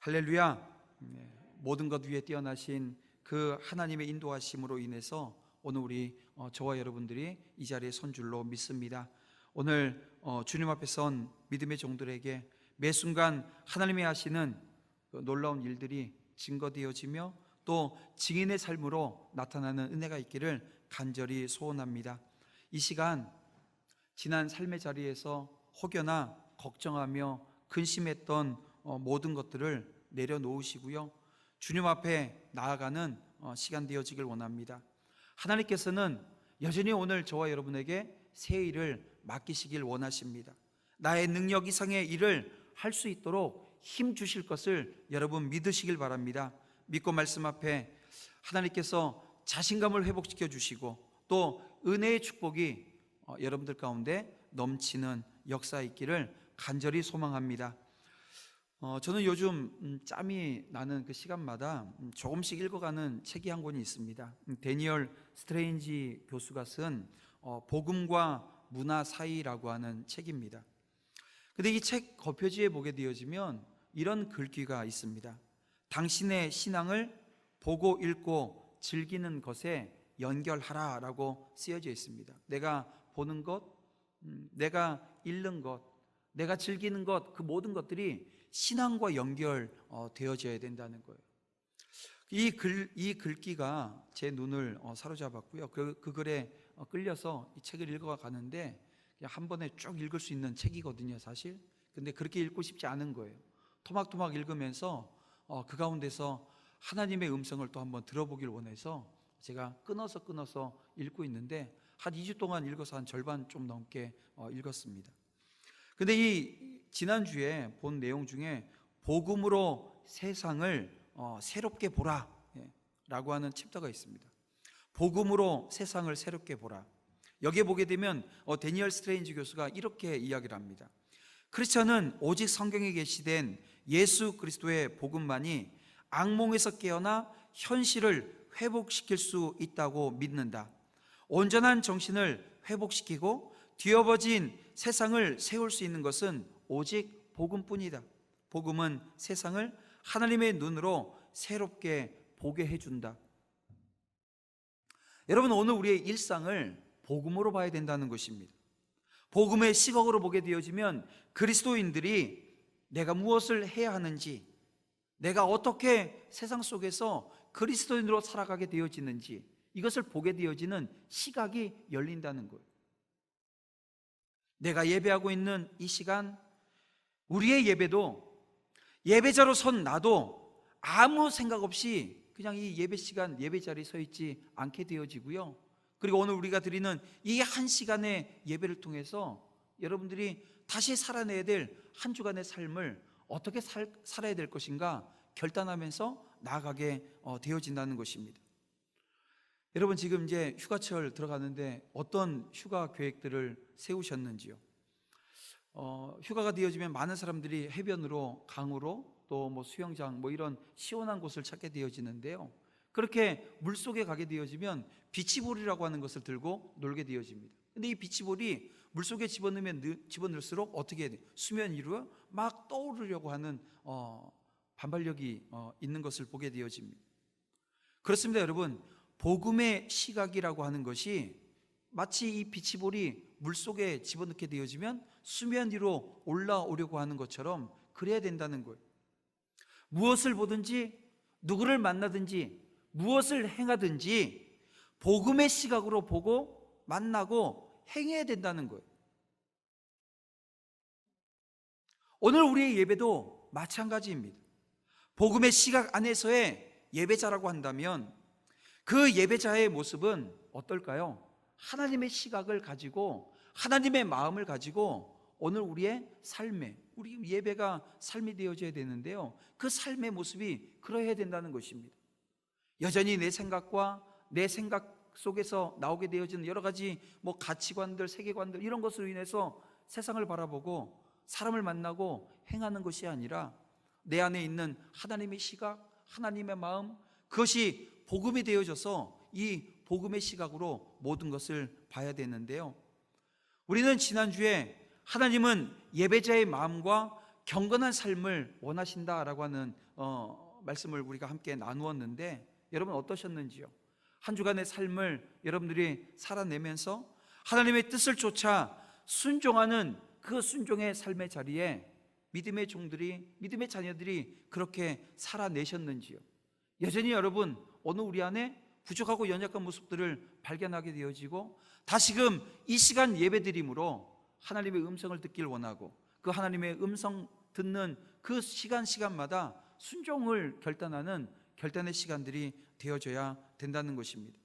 할렐루야. 모든 것 위에 뛰어나신 그 하나님의 인도하심으로 인해서 오늘 우리 저와 여러분들이 이 자리에 선 줄로 믿습니다. 오늘 주님 앞에 선 믿음의 종들에게 매 순간 하나님이 하시는 그 놀라운 일들이 증거되어지며 또 증인의 삶으로 나타나는 은혜가 있기를 간절히 소원합니다. 이 시간 지난 삶의 자리에서 혹여나 걱정하며 근심했던 모든 것들을 내려놓으시고요, 주님 앞에 나아가는 시간 되어지길 원합니다. 하나님께서는 여전히 오늘 저와 여러분에게 새 일을 맡기시길 원하십니다. 나의 능력 이상의 일을 할 수 있도록 힘 주실 것을 여러분 믿으시길 바랍니다. 믿고 말씀 앞에 하나님께서 자신감을 회복시켜 주시고 또 은혜의 축복이 여러분들 가운데 넘치는 역사 있기를 간절히 소망합니다. 저는 요즘 짬이 나는 그 시간마다 조금씩 읽어가는 책이 한 권이 있습니다. 데니얼 스트레인지 교수가 쓴 복음과 문화 사이라고 하는 책입니다. 근데 이 책 겉표지에 보게 되어지면 이런 글귀가 있습니다. 당신의 신앙을 보고 읽고 즐기는 것에 연결하라 라고 쓰여져 있습니다. 내가 보는 것, 내가 읽는 것, 내가 즐기는 것, 그 모든 것들이 신앙과 연결되어져야 된다는 거예요. 이 글귀가 제 눈을 사로잡았고요. 그 글에 끌려서 이 책을 읽어가는데 한 번에 쭉 읽을 수 있는 책이거든요, 사실. 근데 그렇게 읽고 싶지 않은 거예요. 토막토막 읽으면서 그 가운데서 하나님의 음성을 또 한번 들어보길 원해서 제가 끊어서 읽고 있는데 한 2주 동안 읽어서 한 절반 좀 넘게 읽었습니다. 근데 이 지난주에 본 내용 중에 복음으로 세상을 새롭게 보라 라고 하는 챕터가 있습니다. 복음으로 세상을 새롭게 보라. 여기에 보게 되면 데니얼 스트레인지 교수가 이렇게 이야기를 합니다. 크리스천은 오직 성경에 게시된 예수 그리스도의 복음만이 악몽에서 깨어나 현실을 회복시킬 수 있다고 믿는다. 온전한 정신을 회복시키고 뒤엎어진 세상을 세울 수 있는 것은 오직 복음뿐이다. 복음은 세상을 하나님의 눈으로 새롭게 보게 해준다. 여러분, 오늘 우리의 일상을 복음으로 봐야 된다는 것입니다. 복음의 시각으로 보게 되어지면 그리스도인들이 내가 무엇을 해야 하는지, 내가 어떻게 세상 속에서 그리스도인으로 살아가게 되어지는지, 이것을 보게 되어지는 시각이 열린다는 거예요. 내가 예배하고 있는 이 시간, 우리의 예배도 예배자로 선 나도 아무 생각 없이 그냥 이 예배 시간, 예배 자리에 서 있지 않게 되어지고요. 그리고 오늘 우리가 드리는 이 한 시간의 예배를 통해서 여러분들이 다시 살아내야 될 한 주간의 삶을 어떻게 살아야 될 것인가 결단하면서 나아가게 되어진다는 것입니다. 여러분, 지금 이제 휴가철 들어가는데 어떤 휴가 계획들을 세우셨는지요? 휴가가 되어지면 많은 사람들이 해변으로, 강으로, 또 뭐 수영장, 뭐 이런 시원한 곳을 찾게 되어지는데요. 그렇게 물속에 가게 되어지면 비치볼이라고 하는 것을 들고 놀게 되어집니다. 근데 이 비치볼이 물속에 집어넣을수록 어떻게 해야 돼요? 수면 위로 막 떠오르려고 하는 반발력이 있는 것을 보게 되어집니다. 그렇습니다, 여러분. 복음의 시각이라고 하는 것이 마치 이 비치볼이 물속에 집어넣게 되어지면 수면 위로 올라오려고 하는 것처럼 그래야 된다는 거예요. 무엇을 보든지, 누구를 만나든지, 무엇을 행하든지 복음의 시각으로 보고 만나고 행해야 된다는 거예요. 오늘 우리의 예배도 마찬가지입니다. 복음의 시각 안에서의 예배자라고 한다면 그 예배자의 모습은 어떨까요? 하나님의 시각을 가지고, 하나님의 마음을 가지고 오늘 우리의 삶에, 우리 예배가 삶이 되어져야 되는데요, 그 삶의 모습이 그러해야 된다는 것입니다. 여전히 내 생각과 내 생각 속에서 나오게 되어지는 여러 가지 뭐 가치관들, 세계관들, 이런 것으로 인해서 세상을 바라보고 사람을 만나고 행하는 것이 아니라 내 안에 있는 하나님의 시각, 하나님의 마음, 그것이 복음이 되어져서 이 복음의 시각으로 모든 것을 봐야 되는데요, 우리는 지난주에 하나님은 예배자의 마음과 경건한 삶을 원하신다라고 하는 말씀을 우리가 함께 나누었는데 여러분 어떠셨는지요? 한 주간의 삶을 여러분들이 살아내면서 하나님의 뜻을 쫓아 순종하는 그 순종의 삶의 자리에 믿음의 종들이, 믿음의 자녀들이 그렇게 살아내셨는지요? 여전히 여러분 오늘 우리 안에 부족하고 연약한 모습들을 발견하게 되어지고 다시금 이 시간 예배드림으로 하나님의 음성을 듣길 원하고 그 하나님의 음성 듣는 그 시간마다 순종을 결단하는 결단의 시간들이 되어져야 된다는 것입니다.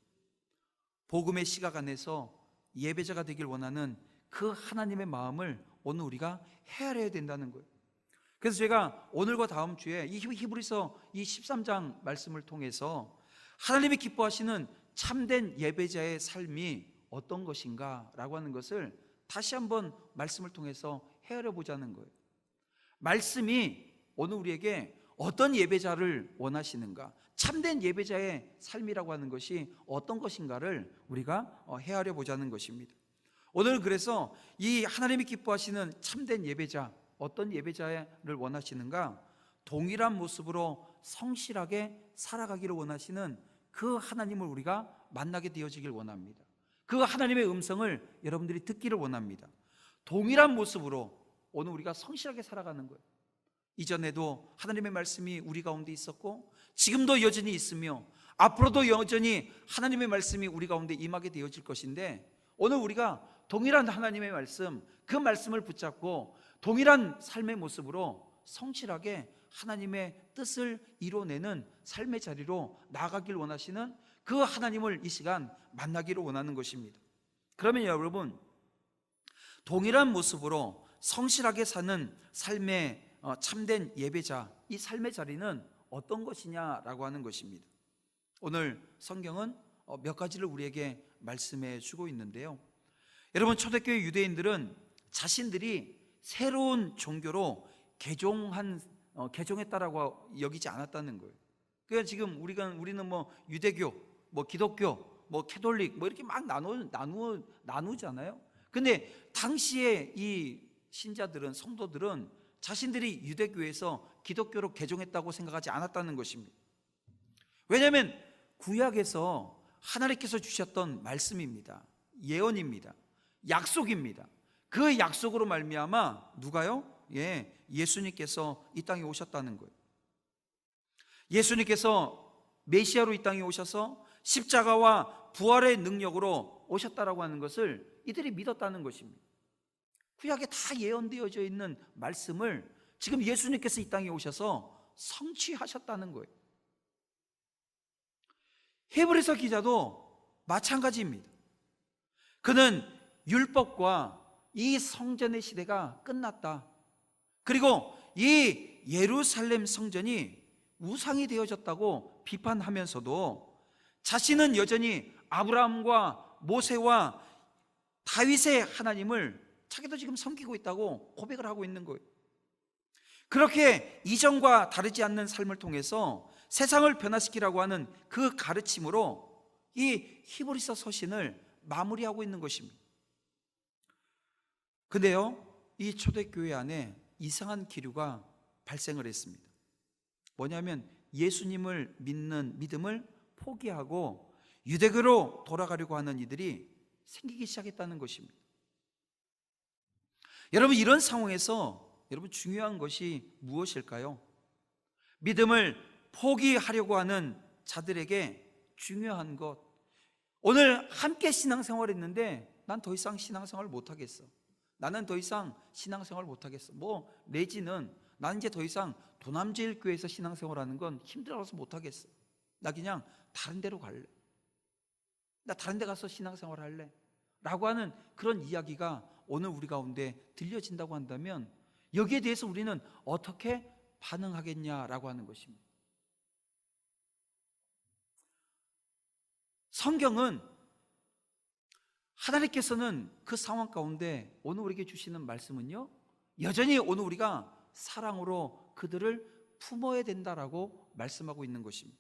복음의 시각 안에서 예배자가 되길 원하는 그 하나님의 마음을 오늘 우리가 헤아려야 된다는 거예요. 그래서 제가 오늘과 다음 주에 이 히브리서 이 13장 말씀을 통해서 하나님이 기뻐하시는 참된 예배자의 삶이 어떤 것인가 라고 하는 것을 다시 한번 말씀을 통해서 헤아려 보자는 거예요. 말씀이 오늘 우리에게 어떤 예배자를 원하시는가, 참된 예배자의 삶이라고 하는 것이 어떤 것인가를 우리가 헤아려 보자는 것입니다. 오늘 그래서 이 하나님이 기뻐하시는 참된 예배자, 어떤 예배자를 원하시는가? 동일한 모습으로 성실하게 살아가기를 원하시는 그 하나님을 우리가 만나게 되어지길 원합니다. 그 하나님의 음성을 여러분들이 듣기를 원합니다. 동일한 모습으로 오늘 우리가 성실하게 살아가는 거예요. 이전에도 하나님의 말씀이 우리 가운데 있었고 지금도 여전히 있으며 앞으로도 여전히 하나님의 말씀이 우리 가운데 임하게 되어질 것인데 오늘 우리가 동일한 하나님의 말씀, 그 말씀을 붙잡고 동일한 삶의 모습으로 성실하게 하나님의 뜻을 이뤄내는 삶의 자리로 나아가길 원하시는 그 하나님을 이 시간 만나기를 원하는 것입니다. 그러면 여러분, 동일한 모습으로 성실하게 사는 삶의 참된 예배자, 이 삶의 자리는 어떤 것이냐라고 하는 것입니다. 오늘 성경은 몇 가지를 우리에게 말씀해 주고 있는데요. 여러분, 초대교회 유대인들은 자신들이 새로운 종교로 개종했다라고 여기지 않았다는 거예요. 그러니까 지금 우리는 뭐 유대교, 뭐 기독교, 뭐 캐톨릭 뭐 이렇게 막 나누잖아요. 근데 당시에 이 신자들은, 성도들은 자신들이 유대교에서 기독교로 개종했다고 생각하지 않았다는 것입니다. 왜냐하면 구약에서 하나님께서 주셨던 말씀입니다. 예언입니다. 약속입니다. 그 약속으로 말미암아 누가요? 예수님께서 이 땅에 오셨다는 거예요. 예수님께서 메시아로 이 땅에 오셔서 십자가와 부활의 능력으로 오셨다라고 하는 것을 이들이 믿었다는 것입니다. 구약에 다 예언되어져 있는 말씀을 지금 예수님께서 이 땅에 오셔서 성취하셨다는 거예요. 히브리서 기자도 마찬가지입니다. 그는 율법과 이 성전의 시대가 끝났다. 그리고 이 예루살렘 성전이 우상이 되어졌다고 비판하면서도 자신은 여전히 아브라함과 모세와 다윗의 하나님을 자기도 지금 섬기고 있다고 고백을 하고 있는 거예요. 그렇게 이전과 다르지 않는 삶을 통해서 세상을 변화시키라고 하는 그 가르침으로 이 히브리서 서신을 마무리하고 있는 것입니다. 근데요, 이 초대교회 안에 이상한 기류가 발생을 했습니다. 뭐냐면 예수님을 믿는 믿음을 포기하고 유대교로 돌아가려고 하는 이들이 생기기 시작했다는 것입니다. 여러분, 이런 상황에서 여러분 중요한 것이 무엇일까요? 믿음을 포기하려고 하는 자들에게 중요한 것, 오늘 함께 신앙생활 했는데 난 더 이상 신앙생활 못하겠어, 나는 더 이상 신앙생활 못하겠어, 뭐 내지는 난 이제 더 이상 도남제일교회에서 신앙생활하는 건 힘들어서 못하겠어, 나 그냥 다른 데로 갈래, 나 다른 데 가서 신앙생활 할래 라고 하는 그런 이야기가 오늘 우리 가운데 들려진다고 한다면 여기에 대해서 우리는 어떻게 반응하겠냐라고 하는 것입니다. 성경은 하나님께서는 그 상황 가운데 오늘 우리에게 주시는 말씀은요, 여전히 오늘 우리가 사랑으로 그들을 품어야 된다라고 말씀하고 있는 것입니다.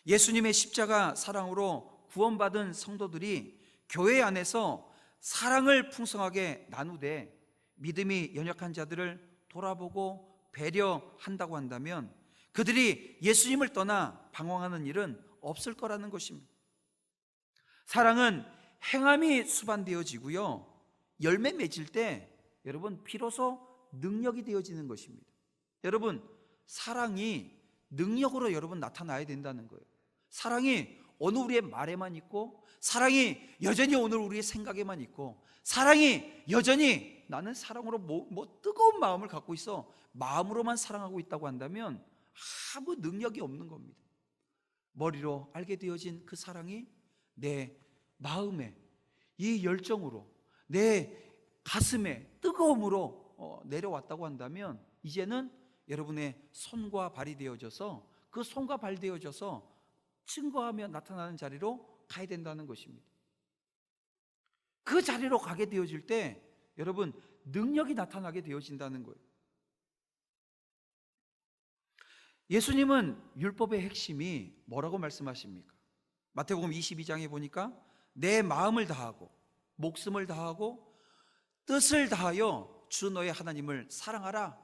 예수님의 십자가 사랑으로 구원받은 성도들이 교회 안에서 사랑을 풍성하게 나누되 믿음이 연약한 자들을 돌아보고 배려한다고 한다면 그들이 예수님을 떠나 방황하는 일은 없을 거라는 것입니다. 사랑은 행함이 수반되어지고요, 열매 맺을 때 여러분 비로소 능력이 되어지는 것입니다. 여러분, 사랑이 능력으로 여러분 나타나야 된다는 거예요. 사랑이 어느 우리의 말에만 있고, 사랑이 여전히 오늘 우리의 생각에만 있고, 사랑이 여전히 나는 사랑으로 뜨거운 마음을 갖고 있어 마음으로만 사랑하고 있다고 한다면 아무 능력이 없는 겁니다. 머리로 알게 되어진 그 사랑이 내 마음에 이 열정으로, 내 가슴에 뜨거움으로 내려왔다고 한다면 이제는 여러분의 손과 발이 되어져서, 그 손과 발 되어져서 증거하며 나타나는 자리로 가야 된다는 것입니다. 그 자리로 가게 되어질 때 여러분 능력이 나타나게 되어진다는 거예요. 예수님은 율법의 핵심이 뭐라고 말씀하십니까? 마태복음 22장에 보니까 내 마음을 다하고 목숨을 다하고 뜻을 다하여 주 너의 하나님을 사랑하라.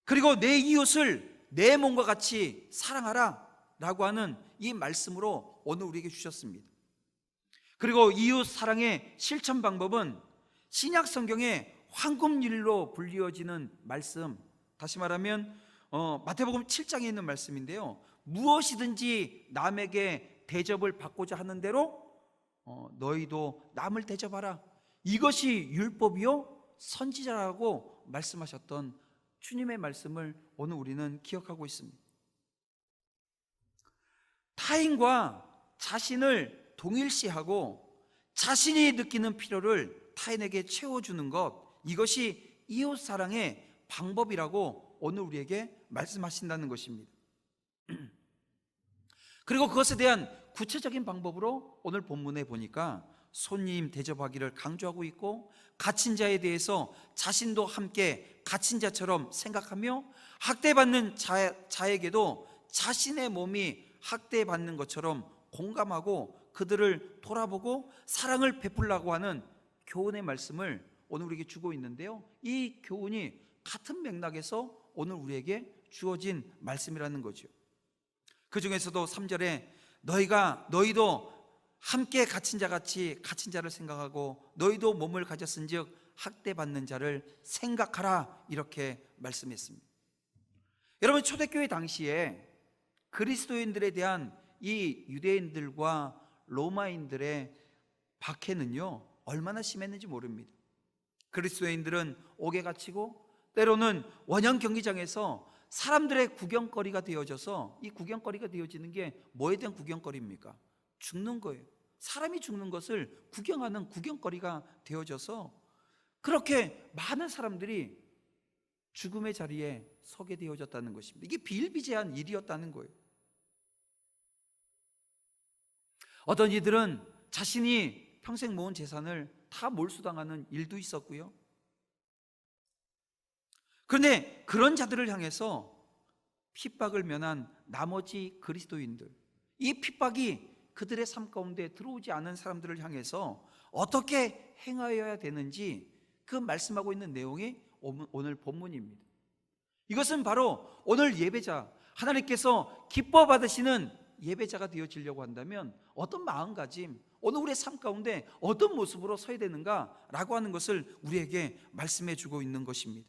그리고 내 이웃을 내 몸과 같이 사랑하라 라고 하는 이 말씀으로 오늘 우리에게 주셨습니다. 그리고 이웃 사랑의 실천 방법은 신약 성경의 황금률로 불리어지는 말씀, 다시 말하면 마태복음 7장에 있는 말씀인데요, 무엇이든지 남에게 대접을 받고자 하는 대로 너희도 남을 대접하라. 이것이 율법이요 선지자라고 말씀하셨던 주님의 말씀을 오늘 우리는 기억하고 있습니다. 타인과 자신을 동일시하고 자신이 느끼는 필요를 타인에게 채워주는 것, 이것이 이웃사랑의 방법이라고 오늘 우리에게 말씀하신다는 것입니다. 그리고 그것에 대한 구체적인 방법으로 오늘 본문에 보니까 손님 대접하기를 강조하고 있고, 갇힌 자에 대해서 자신도 함께 갇힌 자처럼 생각하며 학대받는 자에게도 자신의 몸이 학대받는 것처럼 공감하고 그들을 돌아보고 사랑을 베풀라고 하는 교훈의 말씀을 오늘 우리에게 주고 있는데요, 이 교훈이 같은 맥락에서 오늘 우리에게 주어진 말씀이라는 거죠. 그 중에서도 3절에 너희도 함께 갇힌 자같이 갇힌 자를 생각하고 너희도 몸을 가졌은즉 학대받는 자를 생각하라, 이렇게 말씀했습니다. 여러분, 초대교회 당시에 그리스도인들에 대한 이 유대인들과 로마인들의 박해는요 얼마나 심했는지 모릅니다. 그리스도인들은 옥에 갇히고 때로는 원형 경기장에서 사람들의 구경거리가 되어져서, 이 구경거리가 되어지는 게 뭐에 대한 구경거리입니까? 죽는 거예요. 사람이 죽는 것을 구경하는 구경거리가 되어져서 그렇게 많은 사람들이 죽음의 자리에 서게 되어졌다는 것입니다. 이게 비일비재한 일이었다는 거예요. 어떤 이들은 자신이 평생 모은 재산을 다 몰수당하는 일도 있었고요. 그런데 그런 자들을 향해서 핍박을 면한 나머지 그리스도인들, 이 핍박이 그들의 삶 가운데 들어오지 않은 사람들을 향해서 어떻게 행하여야 되는지 그 말씀하고 있는 내용이 오늘 본문입니다. 이것은 바로 오늘 예배자, 하나님께서 기뻐 받으시는 예배자가 되어지려고 한다면 어떤 마음가짐, 오늘 우리의 삶 가운데 어떤 모습으로 서야 되는가라고 하는 것을 우리에게 말씀해 주고 있는 것입니다.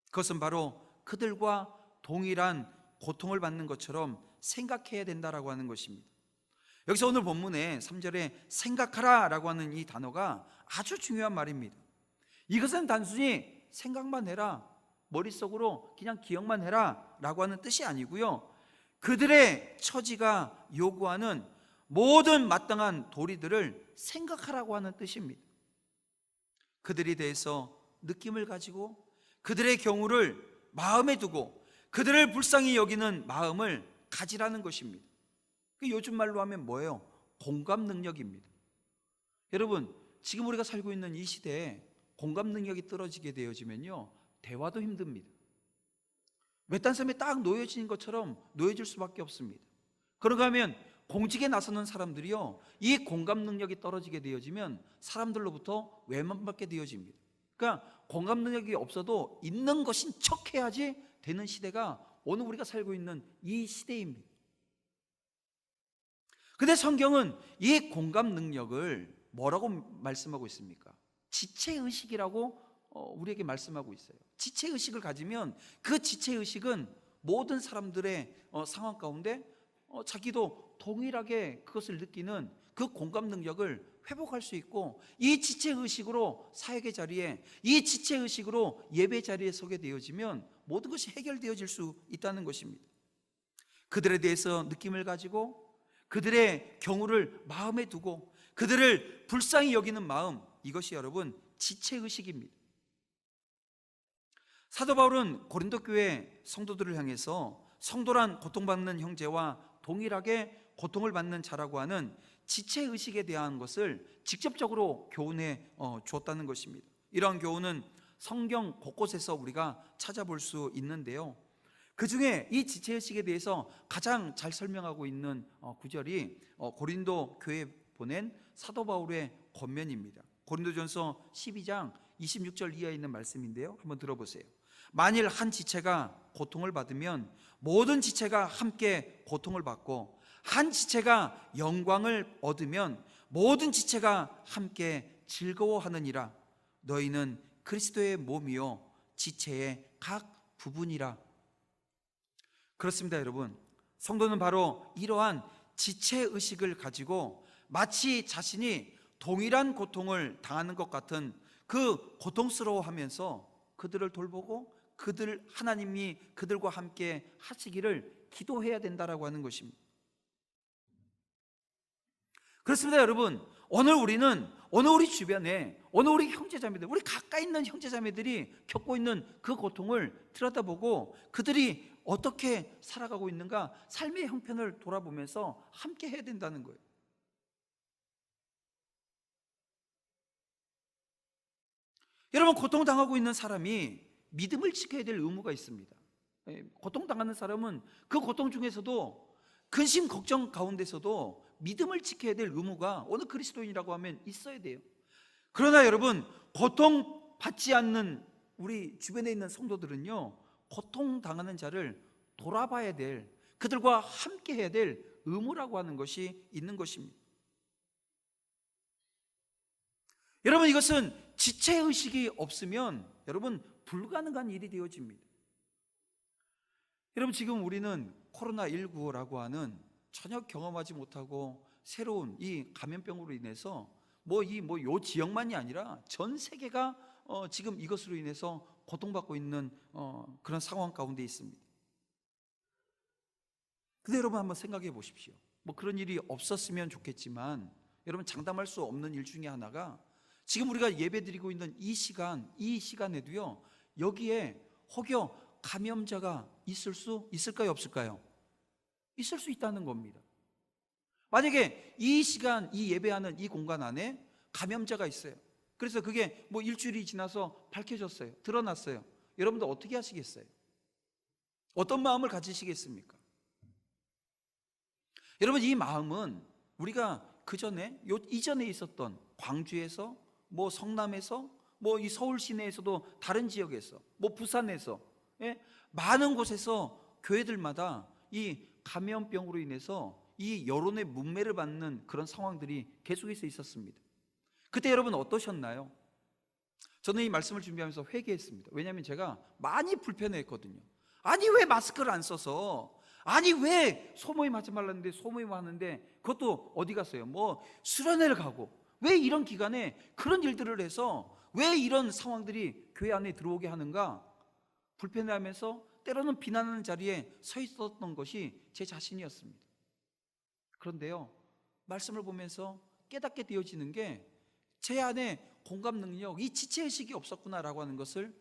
그것은 바로 그들과 동일한 고통을 받는 것처럼 생각해야 된다라고 하는 것입니다. 여기서 오늘 본문에 3절에 생각하라 라고 하는 이 단어가 아주 중요한 말입니다. 이것은 단순히 생각만 해라, 머릿속으로 그냥 기억만 해라 라고 하는 뜻이 아니고요, 그들의 처지가 요구하는 모든 마땅한 도리들을 생각하라고 하는 뜻입니다. 그들에 대해서 느낌을 가지고 그들의 경우를 마음에 두고 그들을 불쌍히 여기는 마음을 가지라는 것입니다. 요즘 말로 하면 뭐예요? 공감 능력입니다. 여러분, 지금 우리가 살고 있는 이 시대에 공감 능력이 떨어지게 되어지면요 대화도 힘듭니다. 외딴 섬에 딱 놓여진 것처럼 놓여질 수밖에 없습니다. 그런가 하면 공직에 나서는 사람들이요, 이 공감 능력이 떨어지게 되어지면 사람들로부터 외면받게 되어집니다. 그러니까 공감 능력이 없어도 있는 것인 척해야지 되는 시대가 오늘 우리가 살고 있는 이 시대입니다. 근데 성경은 이 공감 능력을 뭐라고 말씀하고 있습니까? 지체의식이라고 우리에게 말씀하고 있어요. 지체의식을 가지면 그 지체의식은 모든 사람들의 상황 가운데 자기도 동일하게 그것을 느끼는 그 공감 능력을 회복할 수 있고, 이 지체의식으로 사역의 자리에, 이 지체의식으로 예배 자리에 서게 되어지면 모든 것이 해결되어질 수 있다는 것입니다. 그들에 대해서 느낌을 가지고 그들의 경우를 마음에 두고 그들을 불쌍히 여기는 마음, 이것이 여러분 지체의식입니다. 사도 바울은 고린도 교회 성도들을 향해서 성도란 고통받는 형제와 동일하게 고통을 받는 자라고 하는 지체의식에 대한 것을 직접적으로 교훈해 주었다는 것입니다. 이러한 교훈은 성경 곳곳에서 우리가 찾아볼 수 있는데요, 그 중에 이 지체의식에 대해서 가장 잘 설명하고 있는 구절이 고린도 교회에 보낸 사도 바울의 권면입니다. 고린도전서 12장 26절 이하에 있는 말씀인데요, 한번 들어보세요. 만일 한 지체가 고통을 받으면 모든 지체가 함께 고통을 받고, 한 지체가 영광을 얻으면 모든 지체가 함께 즐거워하느니라. 너희는 그리스도의 몸이요 지체의 각 부분이라. 그렇습니다, 여러분. 성도는 바로 이러한 지체의식을 가지고 마치 자신이 동일한 고통을 당하는 것 같은 그 고통스러워하면서 그들을 돌보고 하나님이 그들과 함께 하시기를 기도해야 된다라고 하는 것입니다. 그렇습니다, 여러분. 오늘 우리 주변에 우리 형제자매들, 우리 가까이 있는 형제자매들이 겪고 있는 그 고통을 들여다보고 그들이 어떻게 살아가고 있는가, 삶의 형편을 돌아보면서 함께 해야 된다는 거예요. 여러분, 고통당하고 있는 사람이 믿음을 지켜야 될 의무가 있습니다. 고통당하는 사람은 그 고통 중에서도, 근심 걱정 가운데서도 믿음을 지켜야 될 의무가 오늘 그리스도인이라고 하면 있어야 돼요. 그러나 여러분, 고통받지 않는 우리 주변에 있는 성도들은요, 고통당하는 자를 돌아봐야 될, 그들과 함께 해야 될 의무라고 하는 것이 있는 것입니다. 여러분, 이것은 지체의식이 없으면 여러분 불가능한 일이 되어집니다. 여러분, 지금 우리는 코로나19라고 하는 전혀 경험하지 못하고 새로운 이 감염병으로 인해서 요 지역만이 아니라 전 세계가 지금 이것으로 인해서 고통받고 있는 그런 상황 가운데 있습니다. 근데 여러분, 한번 생각해 보십시오. 그런 일이 없었으면 좋겠지만 여러분, 장담할 수 없는 일 중에 하나가 지금 우리가 예배드리고 있는 이 시간에도요, 여기에 혹여 감염자가 있을까요, 없을까요? 있을 수 있다는 겁니다. 만약에 이 시간, 이 예배하는 이 공간 안에 감염자가 있어요. 그래서 그게 일주일이 지나서 밝혀졌어요, 드러났어요. 여러분들 어떻게 하시겠어요? 어떤 마음을 가지시겠습니까? 여러분, 이 마음은 우리가 이전에 있었던 광주에서, 성남에서, 이 서울 시내에서도 다른 지역에서, 부산에서, 많은 곳에서 교회들마다 이 감염병으로 인해서 이 여론의 문매를 받는 그런 상황들이 계속해서 있었습니다. 그때 여러분 어떠셨나요? 저는 이 말씀을 준비하면서 회개했습니다. 왜냐하면 제가 많이 불편했거든요. 아니, 왜 마스크를 안 써서, 아니 왜 소모임 하지 말라는데 소모임 하는데 그것도 어디 갔어요? 수련회를 가고, 왜 이런 기간에 그런 일들을 해서 왜 이런 상황들이 교회 안에 들어오게 하는가, 불편해하면서 때로는 비난하는 자리에 서 있었던 것이 제 자신이었습니다. 그런데요, 말씀을 보면서 깨닫게 되어지는 게 제 안에 공감 능력, 이 지체의식이 없었구나라고 하는 것을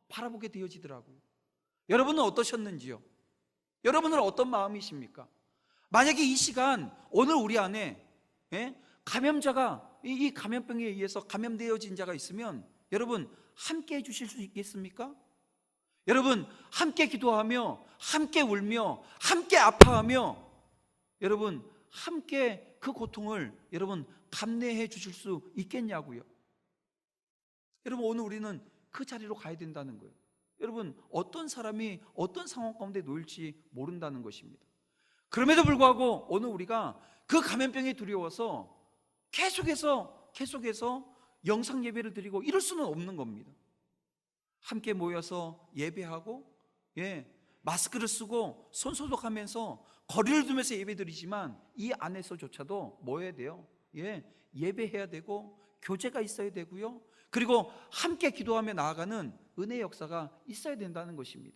바라보게 되어지더라고요. 여러분은 어떠셨는지요? 여러분은 어떤 마음이십니까? 만약에 이 시간 오늘 우리 안에 감염자가, 이 감염병에 의해서 감염되어진 자가 있으면 여러분 함께 해주실 수 있겠습니까? 여러분 함께 기도하며, 함께 울며, 함께 아파하며, 여러분 함께 그 고통을 여러분 감내해 주실 수 있겠냐고요. 여러분, 오늘 우리는 그 자리로 가야 된다는 거예요. 여러분, 어떤 사람이 어떤 상황 가운데 놓일지 모른다는 것입니다. 그럼에도 불구하고 오늘 우리가 그 감염병에 두려워서 계속해서 영상 예배를 드리고 이럴 수는 없는 겁니다. 함께 모여서 예배하고, 마스크를 쓰고 손 소독하면서 거리를 두면서 예배드리지만 이 안에서조차도 뭐 해야 돼요? 예배해야 되고 교제가 있어야 되고요, 그리고 함께 기도하며 나아가는 은혜의 역사가 있어야 된다는 것입니다.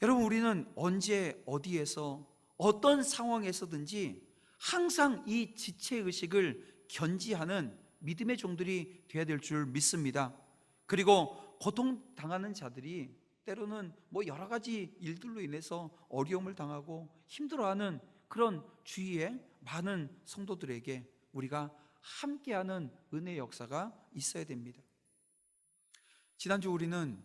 여러분, 우리는 언제 어디에서 어떤 상황에서든지 항상 이 지체의식을 견지하는 믿음의 종들이 되어야 될 줄 믿습니다. 그리고 고통당하는 자들이 때로는 여러 가지 일들로 인해서 어려움을 당하고 힘들어하는 그런 주위에 많은 성도들에게 우리가 함께하는 은혜의 역사가 있어야 됩니다. 지난주 우리는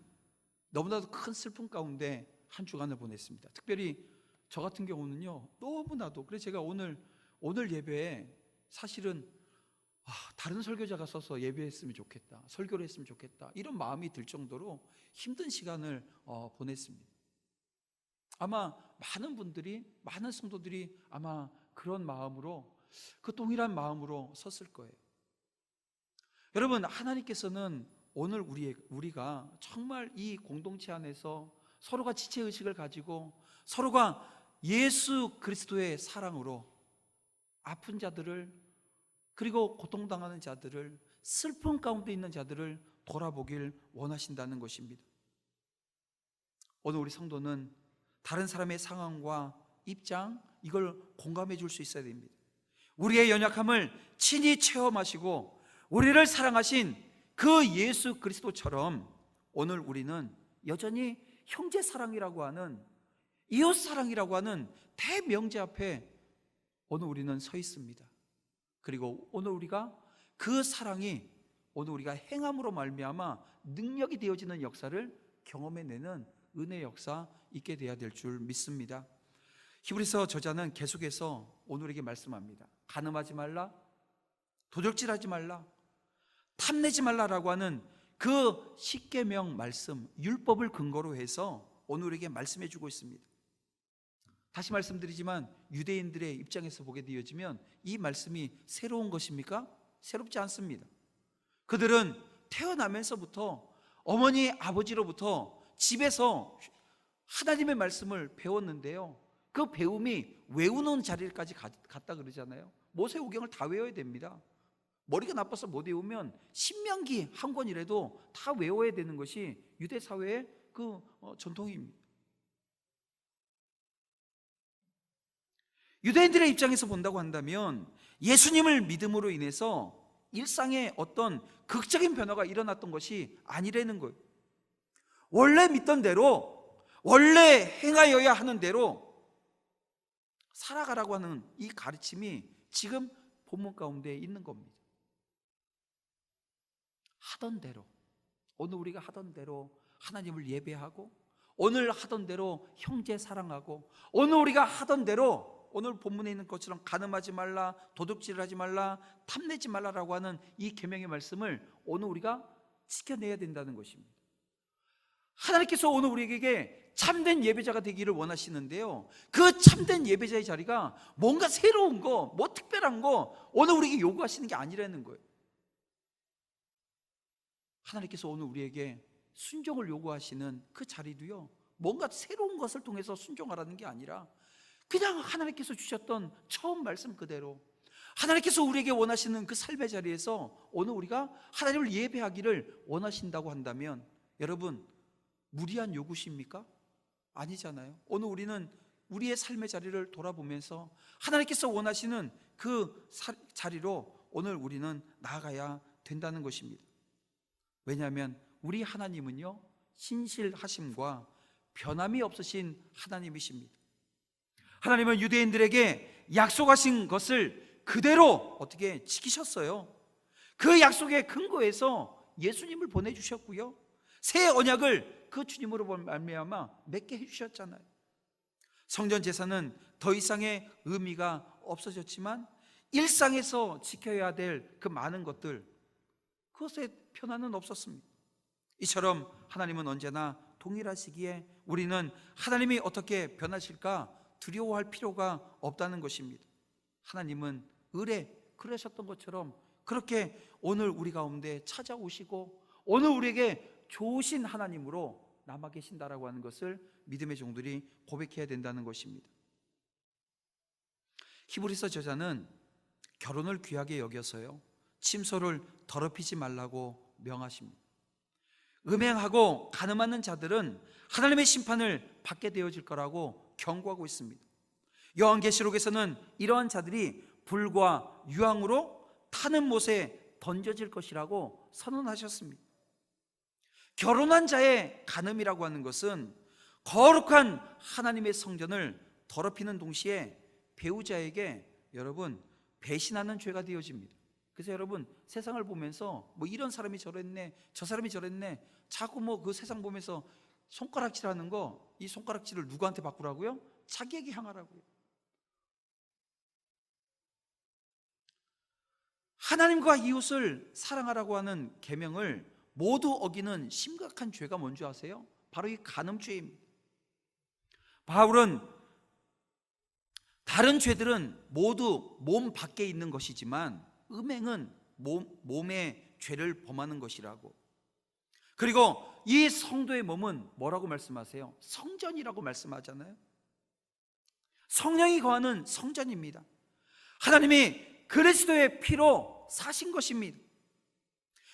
너무나도 큰 슬픔 가운데 한 주간을 보냈습니다. 특별히 저 같은 경우는요, 너무나도, 그래서 제가 오늘 예배에 사실은 다른 설교자가 서서 예배했으면 좋겠다, 설교를 했으면 좋겠다, 이런 마음이 들 정도로 힘든 시간을 보냈습니다. 아마 많은 분들이, 많은 성도들이 아마 그런 마음으로, 그 동일한 마음으로 섰을 거예요. 여러분, 하나님께서는 오늘 우리가 정말 이 공동체 안에서 서로가 지체의식을 가지고 서로가 예수 그리스도의 사랑으로 아픈 자들을, 그리고 고통당하는 자들을, 슬픔 가운데 있는 자들을 돌아보길 원하신다는 것입니다. 오늘 우리 성도는 다른 사람의 상황과 입장, 이걸 공감해 줄 수 있어야 됩니다. 우리의 연약함을 친히 체험하시고 우리를 사랑하신 그 예수 그리스도처럼 오늘 우리는 여전히 형제 사랑이라고 하는, 이웃 사랑이라고 하는 대명제 앞에 오늘 우리는 서 있습니다. 그리고 오늘 우리가 그 사랑이 오늘 우리가 행함으로 말미암아 능력이 되어지는 역사를 경험해내는 은혜의 역사 있게 돼야 될 줄 믿습니다. 히브리서 저자는 계속해서 오늘 우리에게 말씀합니다. 간음하지 말라, 도적질하지 말라, 탐내지 말라라고 하는 그 십계명 말씀, 율법을 근거로 해서 오늘 우리에게 말씀해 주고 있습니다. 다시 말씀드리지만 유대인들의 입장에서 보게 되어지면 이 말씀이 새로운 것입니까? 새롭지 않습니다. 그들은 태어나면서부터 어머니 아버지로부터 집에서 하나님의 말씀을 배웠는데요, 그 배움이 외우는 자리까지 갔다 그러잖아요. 모세오경을 다 외워야 됩니다. 머리가 나빠서 못 외우면 신명기 한 권이라도 다 외워야 되는 것이 유대 사회의 그 전통입니다. 유대인들의 입장에서 본다고 한다면 예수님을 믿음으로 인해서 일상에 어떤 극적인 변화가 일어났던 것이 아니라는 거예요. 원래 믿던 대로, 원래 행하여야 하는 대로 살아가라고 하는 이 가르침이 지금 본문 가운데 있는 겁니다. 하던 대로, 오늘 우리가 하던 대로 하나님을 예배하고, 오늘 하던 대로 형제 사랑하고, 오늘 우리가 하던 대로 오늘 본문에 있는 것처럼 간음하지 말라, 도둑질하지 말라, 탐내지 말라라고 하는 이 계명의 말씀을 오늘 우리가 지켜내야 된다는 것입니다. 하나님께서 오늘 우리에게 참된 예배자가 되기를 원하시는데요, 그 참된 예배자의 자리가 뭔가 새로운 거, 특별한 거 오늘 우리에게 요구하시는 게 아니라는 거예요. 하나님께서 오늘 우리에게 순종을 요구하시는 그 자리도요, 뭔가 새로운 것을 통해서 순종하라는 게 아니라 그냥 하나님께서 주셨던 처음 말씀 그대로, 하나님께서 우리에게 원하시는 그 삶의 자리에서 오늘 우리가 하나님을 예배하기를 원하신다고 한다면, 여러분, 무리한 요구십니까? 아니잖아요. 오늘 우리는 우리의 삶의 자리를 돌아보면서 하나님께서 원하시는 그 자리로 오늘 우리는 나아가야 된다는 것입니다. 왜냐하면 우리 하나님은요, 신실하심과 변함이 없으신 하나님이십니다. 하나님은 유대인들에게 약속하신 것을 그대로 어떻게 지키셨어요. 그 약속의 근거에서 예수님을 보내주셨고요, 새 언약을 그 주님으로 말미암아 맺게 해주셨잖아요. 성전 제사는 더 이상의 의미가 없어졌지만 일상에서 지켜야 될 그 많은 것들, 그것에 변화는 없었습니다. 이처럼 하나님은 언제나 동일하시기에 우리는 하나님이 어떻게 변하실까 두려워할 필요가 없다는 것입니다. 하나님은 그러셨던 것처럼 그렇게 오늘 우리 가운데 찾아오시고 오늘 우리에게 좋으신 하나님으로 남아 계신다라고 하는 것을 믿음의 종들이 고백해야 된다는 것입니다. 히브리서 저자는 결혼을 귀하게 여겨서요, 침소를 더럽히지 말라고 명하십니다. 음행하고 간음하는 자들은 하나님의 심판을 받게 되어질 거라고 경고하고 있습니다. 요한계시록에서는 이러한 자들이 불과 유황으로 타는 못에 던져질 것이라고 선언하셨습니다. 결혼한 자의 간음이라고 하는 것은 거룩한 하나님의 성전을 더럽히는 동시에 배우자에게 여러분 배신하는 죄가 되어집니다. 그래서 여러분 세상을 보면서 뭐 이런 사람이 저랬네, 저 사람이 저랬네, 자꾸 뭐 그 세상 보면서 손가락질하는 거, 이 손가락질을 누구한테 바꾸라고요? 자기에게 향하라고요. 하나님과 이웃을 사랑하라고 하는 계명을 모두 어기는 심각한 죄가 뭔지 아세요? 바로 이 간음죄입니다. 바울은 다른 죄들은 모두 몸 밖에 있는 것이지만 음행은 몸의 죄를 범하는 것이라고, 그리고 이 성도의 몸은 뭐라고 말씀하세요? 성전이라고 말씀하잖아요. 성령이 거하는 성전입니다. 하나님이 그리스도의 피로 사신 것입니다.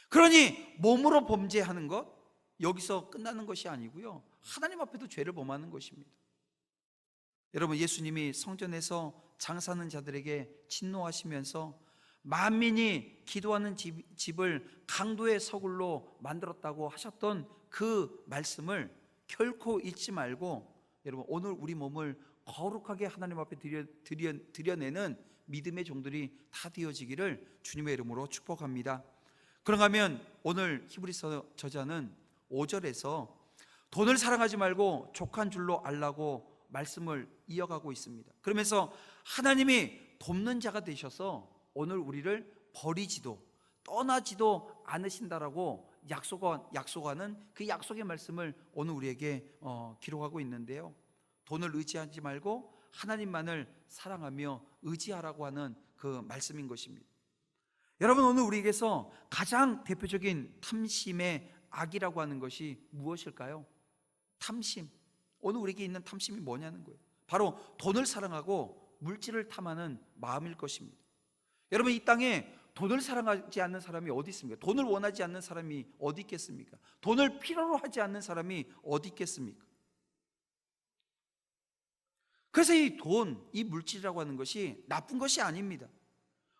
그러니 몸으로 범죄하는 것, 여기서 끝나는 것이 아니고요, 하나님 앞에도 죄를 범하는 것입니다. 여러분, 예수님이 성전에서 장사하는 자들에게 진노하시면서 만민이 기도하는 집을 강도의 서굴로 만들었다고 하셨던 그 말씀을 결코 잊지 말고, 여러분 오늘 우리 몸을 거룩하게 하나님 앞에 드려내는 믿음의 종들이 다 되어지기를 주님의 이름으로 축복합니다. 그런가 하면 오늘 히브리서 저자는 5절에서 돈을 사랑하지 말고 족한 줄로 알라고 말씀을 이어가고 있습니다. 그러면서 하나님이 돕는 자가 되셔서 오늘 우리를 버리지도 떠나지도 않으신다라고 약속하는 그 약속의 말씀을 오늘 우리에게 기록하고 있는데요, 돈을 의지하지 말고 하나님만을 사랑하며 의지하라고 하는 그 말씀인 것입니다. 여러분, 오늘 우리에게서 가장 대표적인 탐심의 악이라고 하는 것이 무엇일까요? 탐심. 오늘 우리에게 있는 탐심이 뭐냐는 거예요. 바로 돈을 사랑하고 물질을 탐하는 마음일 것입니다. 여러분, 이 땅에 돈을 사랑하지 않는 사람이 어디 있습니까? 돈을 원하지 않는 사람이 어디 있겠습니까? 돈을 필요로 하지 않는 사람이 어디 있겠습니까? 그래서 이 돈, 이 물질이라고 하는 것이 나쁜 것이 아닙니다.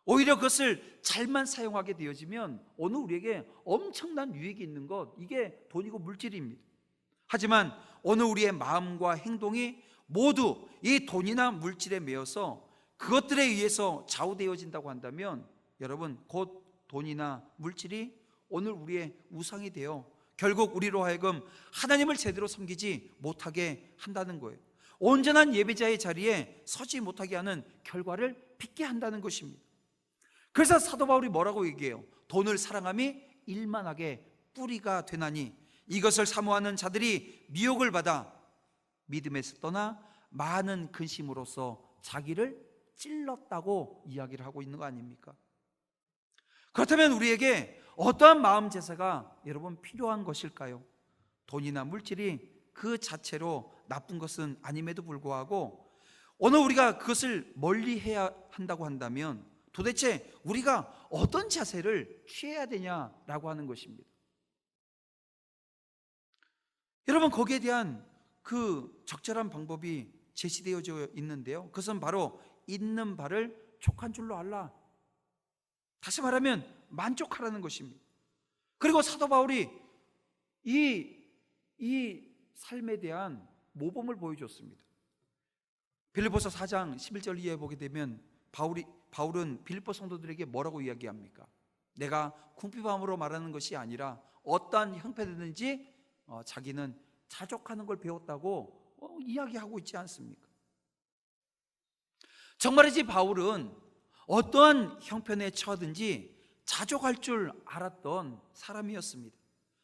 오히려 그것을 잘만 사용하게 되어지면 오늘 우리에게 엄청난 유익이 있는 것, 이게 돈이고 물질입니다. 하지만 오늘 우리의 마음과 행동이 모두 이 돈이나 물질에 매여서 그것들에 의해서 좌우되어진다고 한다면 여러분, 곧 돈이나 물질이 오늘 우리의 우상이 되어 결국 우리로 하여금 하나님을 제대로 섬기지 못하게 한다는 거예요. 온전한 예배자의 자리에 서지 못하게 하는 결과를 빚게 한다는 것입니다. 그래서 사도 바울이 뭐라고 얘기해요? 돈을 사랑함이 일만하게 뿌리가 되나니 이것을 사모하는 자들이 미혹을 받아 믿음에서 떠나 많은 근심으로써 자기를 찔렀다고 이야기를 하고 있는 거 아닙니까? 그렇다면 우리에게 어떠한 마음 제사가 여러분 필요한 것일까요? 돈이나 물질이 그 자체로 나쁜 것은 아님에도 불구하고 오늘 우리가 그것을 멀리 해야 한다고 한다면 도대체 우리가 어떤 자세를 취해야 되냐라고 하는 것입니다. 여러분, 거기에 대한 그 적절한 방법이 제시되어져 있는데요, 그것은 바로 있는 바를 족한 줄로 알라. 다시 말하면 만족하라는 것입니다. 그리고 사도 바울이 이 삶에 대한 모범을 보여줬습니다. 빌립보서 4장 11절 이하에 보게 되면 바울은 빌립보 성도들에게 뭐라고 이야기합니까? 내가 궁핍함으로 말하는 것이 아니라 어떠한 형편이든지 자기는 자족하는 걸 배웠다고 이야기하고 있지 않습니까? 정말이지 바울은 어떠한 형편에 처하든지 자족할 줄 알았던 사람이었습니다.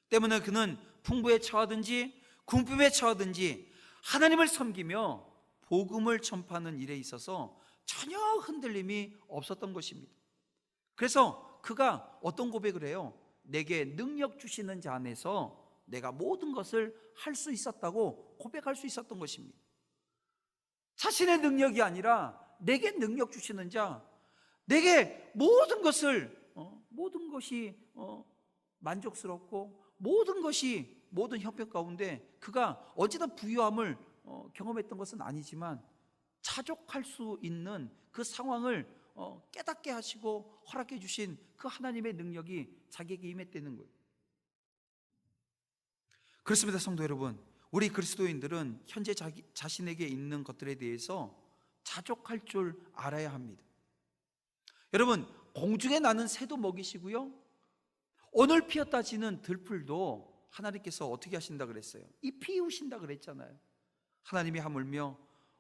때문에 그는 풍부에 처하든지 궁핍에 처하든지 하나님을 섬기며 복음을 전파하는 일에 있어서 전혀 흔들림이 없었던 것입니다. 그래서 그가 어떤 고백을 해요? 내게 능력 주시는 자 안에서 내가 모든 것을 할 수 있었다고 고백할 수 있었던 것입니다. 자신의 능력이 아니라 내게 능력 주시는 자, 내게 모든 것이 만족스럽고 모든 형편 가운데 그가 언제나 부유함을 경험했던 것은 아니지만 자족할 수 있는 그 상황을 깨닫게 하시고 허락해 주신 그 하나님의 능력이 자기에게 임했다는 거예요. 그렇습니다. 성도 여러분, 우리 그리스도인들은 현재 자신에게 있는 것들에 대해서 자족할 줄 알아야 합니다. 여러분, 공중에 나는 새도 먹이시고요, 오늘 피었다 지는 들풀도 하나님께서 어떻게 하신다 그랬어요? 잎 피우신다 그랬잖아요. 하나님이 하물며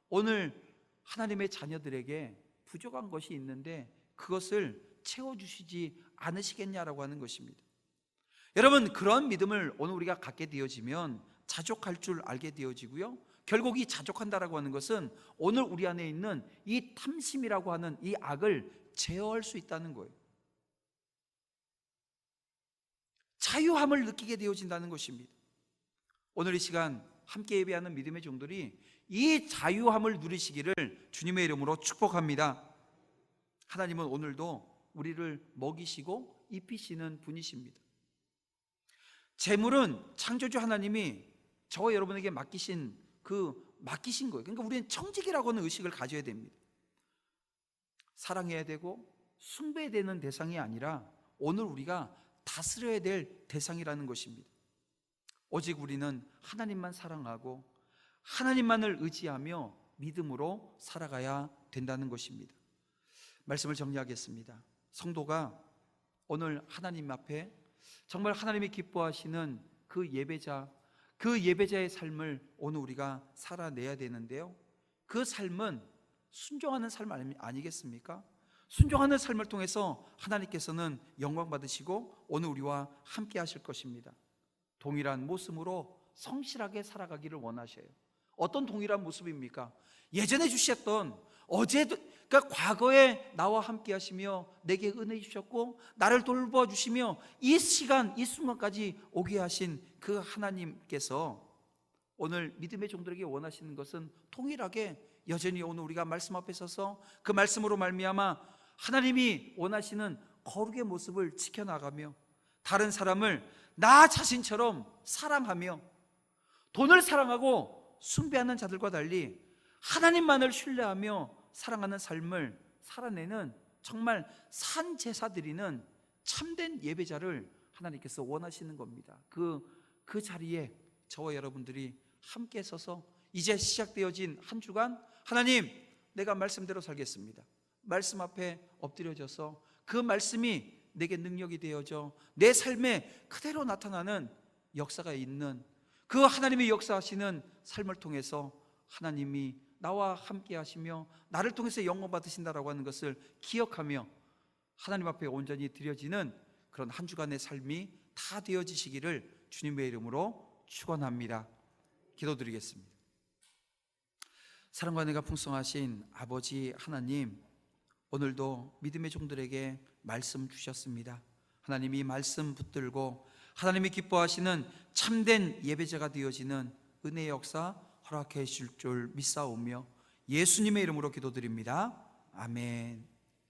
오늘 하나님의 자녀들에게 부족한 것이 있는데 그것을 채워주시지 않으시겠냐라고 하는 것입니다. 여러분, 그런 믿음을 오늘 우리가 갖게 되어지면 자족할 줄 알게 되어지고요, 결국 이 자족한다라고 하는 것은 오늘 우리 안에 있는 이 탐심이라고 하는 이 악을 제어할 수 있다는 거예요. 자유함을 느끼게 되어진다는 것입니다. 오늘 이 시간 함께 예배하는 믿음의 종들이 이 자유함을 누리시기를 주님의 이름으로 축복합니다. 하나님은 오늘도 우리를 먹이시고 입히시는 분이십니다. 재물은 창조주 하나님이 저와 여러분에게 맡기신 거예요. 그러니까 우리는 청직이라고 하는 의식을 가져야 됩니다. 사랑해야 되고 숭배해야 되는 대상이 아니라 오늘 우리가 다스려야 될 대상이라는 것입니다. 오직 우리는 하나님만 사랑하고 하나님만을 의지하며 믿음으로 살아가야 된다는 것입니다. 말씀을 정리하겠습니다. 성도가 오늘 하나님 앞에 정말 하나님이 기뻐하시는 그 예배자의 삶을 오늘 우리가 살아내야 되는데요, 그 삶은 순종하는 삶 아니겠습니까? 순종하는 삶을 통해서 하나님께서는 영광 받으시고 오늘 우리와 함께 하실 것입니다. 동일한 모습으로 성실하게 살아가기를 원하셔요. 어떤 동일한 모습입니까? 예전에 주셨던 그러니까 과거에 나와 함께 하시며 내게 은혜 주셨고 나를 돌봐주시며 이 시간 이 순간까지 오게 하신 그 하나님께서 오늘 믿음의 종들에게 원하시는 것은 동일하게 여전히 오늘 우리가 말씀 앞에 서서 그 말씀으로 말미암아 하나님이 원하시는 거룩의 모습을 지켜나가며 다른 사람을 나 자신처럼 사랑하며 돈을 사랑하고 숭배하는 자들과 달리 하나님만을 신뢰하며 사랑하는 삶을 살아내는 정말 산 제사 드리는 참된 예배자를 하나님께서 원하시는 겁니다. 그 자리에 저와 여러분들이 함께 서서 이제 시작되어진 한 주간 하나님, 내가 말씀대로 살겠습니다. 말씀 앞에 엎드려져서 그 말씀이 내게 능력이 되어져 내 삶에 그대로 나타나는 역사가 있는 그 하나님의 역사하시는 삶을 통해서 하나님이 나와 함께 하시며 나를 통해서 영광 받으신다라고 하는 것을 기억하며 하나님 앞에 온전히 드려지는 그런 한 주간의 삶이 다 되어지시기를 주님의 이름으로 축원합니다. 기도드리겠습니다. 사랑과 은혜가 풍성하신 아버지 하나님, 오늘도 믿음의 종들에게 말씀 주셨습니다. 하나님이 말씀 붙들고 하나님이 기뻐하시는 참된 예배자가 되어지는 은혜의 역사 허락해 주실 줄 믿사오며 예수님의 이름으로 기도드립니다. 아멘.